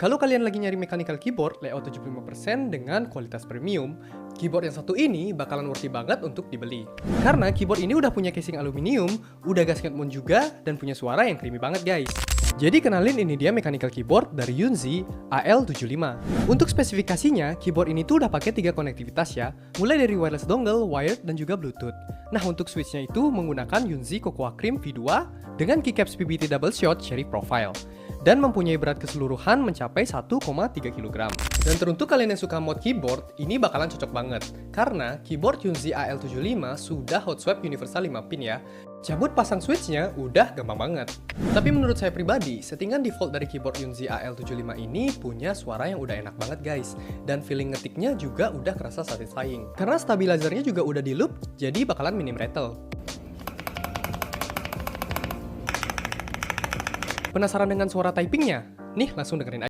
Kalau kalian lagi nyari mechanical keyboard layout 75% dengan kualitas premium, keyboard yang satu ini bakalan worthy banget untuk dibeli. Karena keyboard ini udah punya casing aluminium, udah gasket mount juga, dan punya suara yang creamy banget guys. Jadi kenalin, ini dia mechanical keyboard dari Yunzi AL75. Untuk spesifikasinya, keyboard ini tuh udah pakai 3 konektivitas ya, mulai dari wireless dongle, wired, dan juga bluetooth. Nah, untuk switchnya itu menggunakan Yunzi Cocoa Cream V2 dengan keycaps PBT double shot cherry profile, dan mempunyai berat keseluruhan mencapai 1,3 kg. Dan teruntuk kalian yang suka mod keyboard, ini bakalan cocok banget, karena keyboard Yunzi AL75 sudah hot swap universal 5 pin ya. Cabut pasang switchnya udah gampang banget. Tapi menurut saya pribadi, settingan default dari keyboard Yunzi AL75 ini punya suara yang udah enak banget guys. Dan feeling ngetiknya juga udah kerasa satisfying. Karena stabilizernya juga udah di loop, jadi bakalan minim rattle. Penasaran dengan suara typingnya? Nih, langsung dengerin aja.